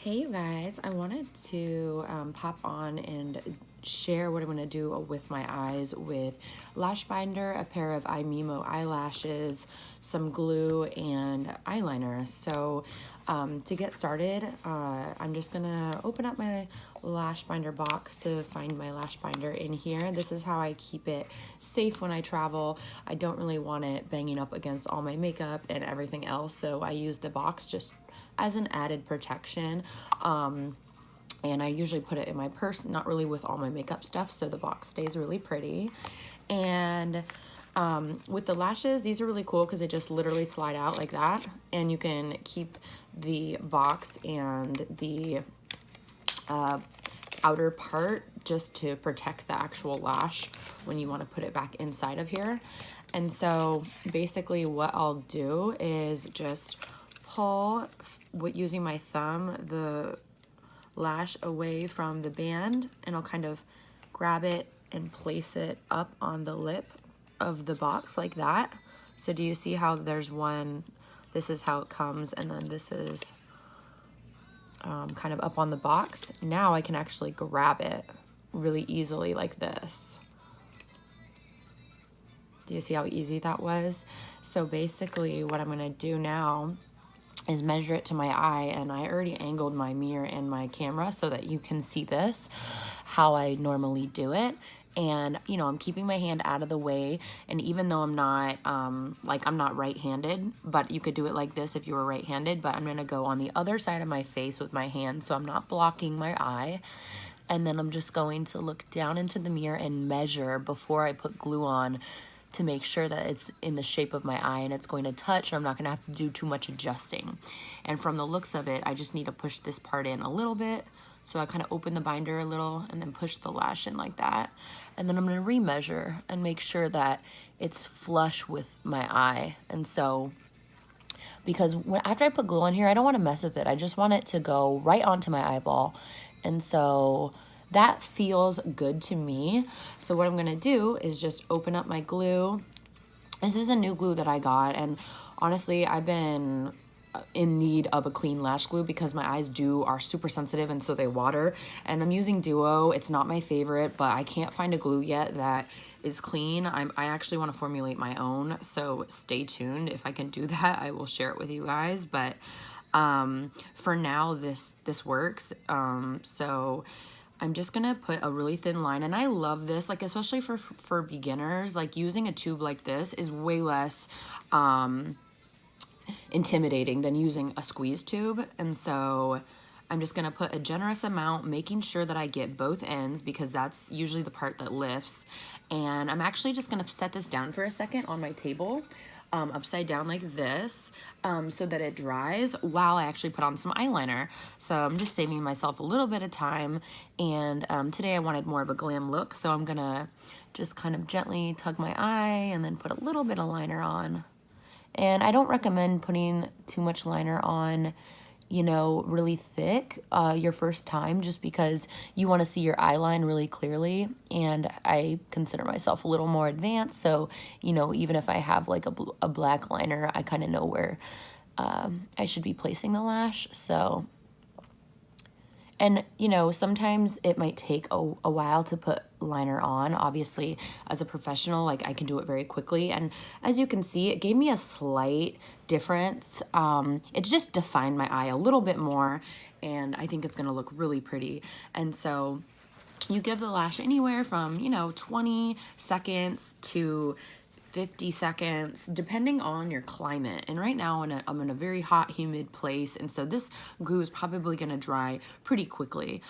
Hey you guys, I wanted to pop on and share what I'm going to do with my eyes with lash binder, a pair of Eyemimo eyelashes, some glue, and eyeliner. So to get started, I'm just going to open up my lash binder box to find my lash binder in here. This is how I keep it safe when I travel. I don't really want it banging up against all my makeup and everything else, so I use the box just as an added protection. And I usually put it in my purse, not really with all my makeup stuff, so the box stays really pretty. And with the lashes, these are really cool because they just literally slide out like that, and you can keep the box and the outer part just to protect the actual lash when you want to put it back inside of here. And so basically what I'll do is just pull, using my thumb, the lash away from the band, and I'll kind of grab it and place it up on the lip of the box like that. So do you see how there's one, this is how it comes, and then this is kind of up on the box. Now I can actually grab it really easily like this. Do you see how easy that was? So basically what I'm gonna do now is measure it to my eye, and I already angled my mirror and my camera so that you can see this, how I normally do it. And you know, I'm keeping my hand out of the way, and even though I'm not I'm not right-handed, but you could do it like this if you were right-handed, but I'm gonna go on the other side of my face with my hand so I'm not blocking my eye. And then I'm just going to look down into the mirror and measure before I put glue on to make sure that it's in the shape of my eye and it's going to touch, or I'm not going to have to do too much adjusting. And from the looks of it, I just need to push this part in a little bit. So I kind of open the binder a little and then push the lash in like that. And then I'm going to remeasure and make sure that it's flush with my eye. And so, because after I put glue on here, I don't want to mess with it. I just want it to go right onto my eyeball. And so that feels good to me. So what I'm gonna do is just open up my glue. This is a new glue that I got, and honestly, I've been in need of a clean lash glue because my eyes are super sensitive, and so they water. And I'm using Duo. It's not my favorite, but I can't find a glue yet that is clean. I actually want to formulate my own, so stay tuned. If I can do that, I will share it with you guys. But for now, this works. So I'm just gonna put a really thin line, and I love this, like especially for beginners. Like using a tube like this is way less intimidating than using a squeeze tube. And so I'm just gonna put a generous amount, making sure that I get both ends because that's usually the part that lifts. And I'm actually just gonna set this down for a second on my table, upside down like this, so that it dries while I actually put on some eyeliner. So I'm just saving myself a little bit of time, and today I wanted more of a glam look, so I'm gonna just kind of gently tug my eye and then put a little bit of liner on. And I don't recommend putting too much liner on, you know, really thick your first time, just because you want to see your eye line really clearly. And I consider myself a little more advanced, so, you know, even if I have like a black liner, I kind of know where I should be placing the lash. So, and you know, sometimes it might take a while to put liner on. Obviously, as a professional, like I can do it very quickly. And as you can see, it gave me a slight difference. It just defined my eye a little bit more, and I think it's gonna look really pretty. And so you give the lash anywhere from, you know, 20 seconds to 50 seconds, depending on your climate. And right now I'm in a very hot, humid place, and so this glue is probably gonna dry pretty quickly.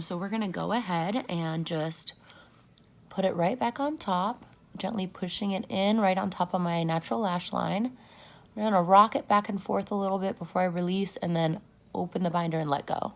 So we're gonna go ahead and just put it right back on top, gently pushing it in right on top of my natural lash line. I'm gonna rock it back and forth a little bit before I release, and then open the binder and let go.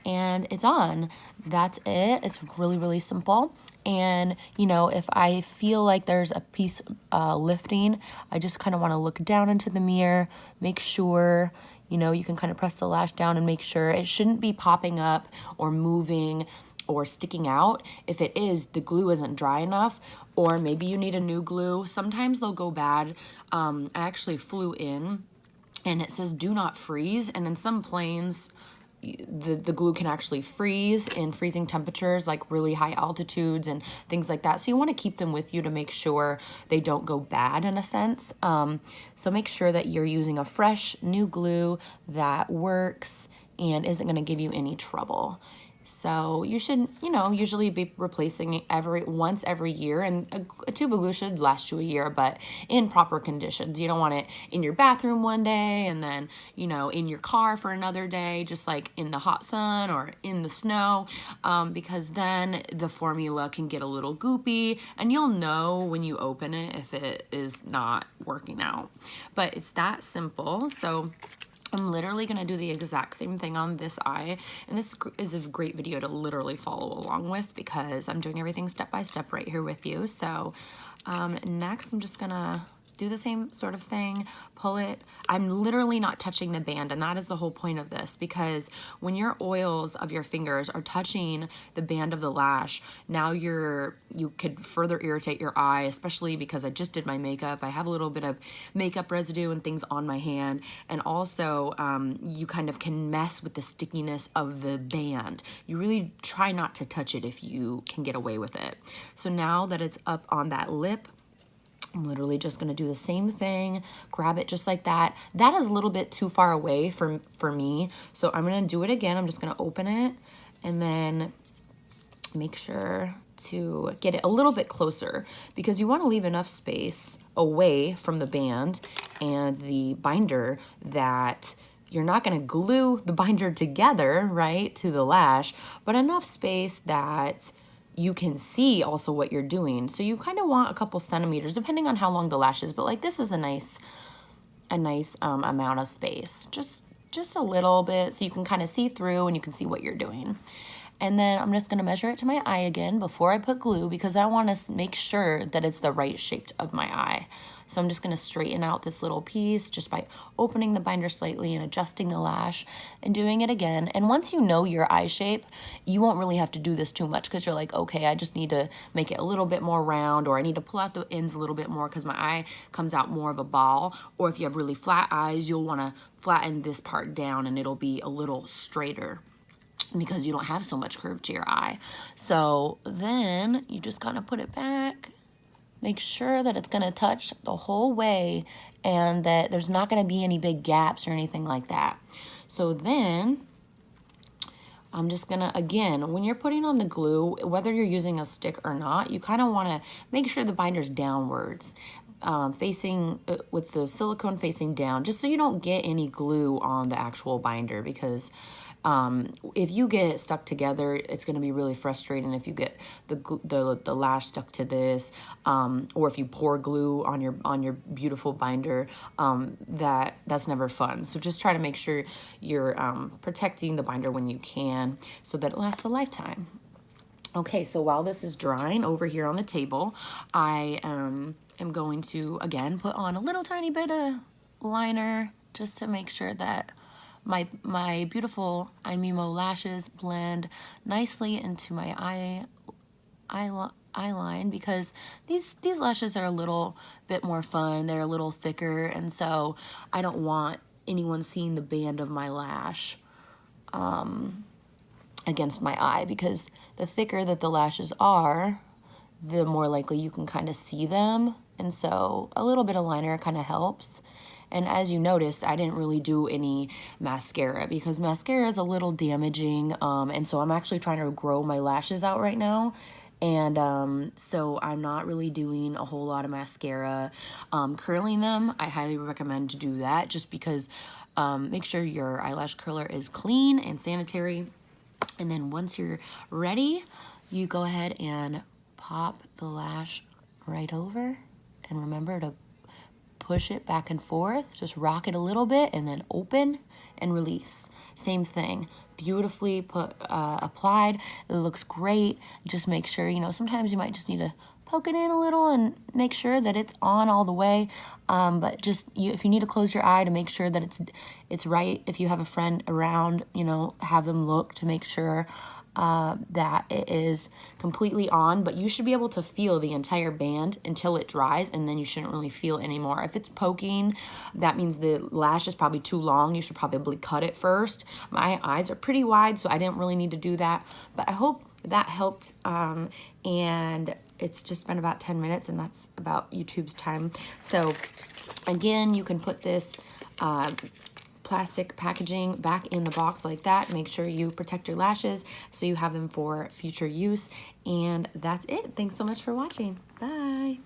And it's on. That's it. It's really, really simple. And, you know, if I feel like there's a piece lifting, I just kind of want to look down into the mirror, make sure, you know, you can kind of press the lash down and make sure it shouldn't be popping up or moving or sticking out. If it is, the glue isn't dry enough, or maybe you need a new glue. Sometimes they'll go bad. I actually flew in and it says do not freeze, and in some planes the glue can actually freeze in freezing temperatures, like really high altitudes and things like that. So you want to keep them with you to make sure they don't go bad in a sense. So make sure that you're using a fresh new glue that works and isn't going to give you any trouble. So you should, you know, usually be replacing it once every year, and a tube of glue should last you a year, but in proper conditions. You don't want it in your bathroom one day and then, you know, in your car for another day, just like in the hot sun or in the snow, because then the formula can get a little goopy, and you'll know when you open it if it is not working out. But it's that simple. So I'm literally going to do the exact same thing on this eye, and this is a great video to literally follow along with because I'm doing everything step by step right here with you. So next I'm just going to do the same sort of thing, pull it. I'm literally not touching the band, and that is the whole point of this, because when your oils of your fingers are touching the band of the lash, now you could further irritate your eye, especially because I just did my makeup. I have a little bit of makeup residue and things on my hand, and also you kind of can mess with the stickiness of the band. You really try not to touch it if you can get away with it. So now that it's up on that lip, I'm literally just going to do the same thing, grab it just like that. That is a little bit too far away for me, so I'm going to do it again. I'm just going to open it and then make sure to get it a little bit closer, because you want to leave enough space away from the band and the binder that you're not going to glue the binder together, right, to the lash, but enough space that you can see also what you're doing. So you kind of want a couple centimeters, depending on how long the lash is, but like this is a nice amount of space, just a little bit, so you can kind of see through and you can see what you're doing. And then I'm just going to measure it to my eye again before I put glue, because I want to make sure that it's the right shape of my eye. So I'm just going to straighten out this little piece just by opening the binder slightly and adjusting the lash and doing it again. And once you know your eye shape, you won't really have to do this too much, because you're like, okay, I just need to make it a little bit more round, or I need to pull out the ends a little bit more because my eye comes out more of a ball. Or if you have really flat eyes, you'll want to flatten this part down and it'll be a little straighter, because you don't have so much curve to your eye. So then you just kind of put it back, make sure that it's going to touch the whole way and that there's not going to be any big gaps or anything like that. So then I'm just going to, again, when you're putting on the glue, whether you're using a stick or not, you kind of want to make sure the binder's downwards, facing with the silicone facing down, just so you don't get any glue on the actual binder, because if you get stuck together, it's going to be really frustrating if you get the lash stuck to this, or if you pour glue on your beautiful binder. That's never fun. So just try to make sure you're protecting the binder when you can, so that it lasts a lifetime. Okay, so while this is drying over here on the table, I am going to again put on a little tiny bit of liner just to make sure that my beautiful Eyemimo lashes blend nicely into my eye line, because these lashes are a little bit more fun. They're a little thicker, and so I don't want anyone seeing the band of my lash against my eye, because the thicker that the lashes are, the more likely you can kind of see them, and so a little bit of liner kind of helps. And as you noticed, I didn't really do any mascara, because mascara is a little damaging, and so I'm actually trying to grow my lashes out right now, and so I'm not really doing a whole lot of mascara. Curling them, I highly recommend to do that, just because make sure your eyelash curler is clean and sanitary. And then once you're ready, you go ahead and pop the lash right over, and remember to push it back and forth, just rock it a little bit, and then open and release. Same thing, beautifully applied. It looks great. Just make sure, you know, sometimes you might just need to poke it in a little and make sure that it's on all the way. But just if you need to close your eye to make sure that it's right, if you have a friend around, you know, have them look to make sure. that it is completely on, but you should be able to feel the entire band until it dries, and then you shouldn't really feel anymore. If it's poking, that means the lash is probably too long. You should probably cut it first. My eyes are pretty wide, so I didn't really need to do that, but I hope that helped. And it's just been about 10 minutes, and that's about YouTube's time. So again, you can put this plastic packaging back in the box like that. Make sure you protect your lashes so you have them for future use. And that's it. Thanks so much for watching. Bye.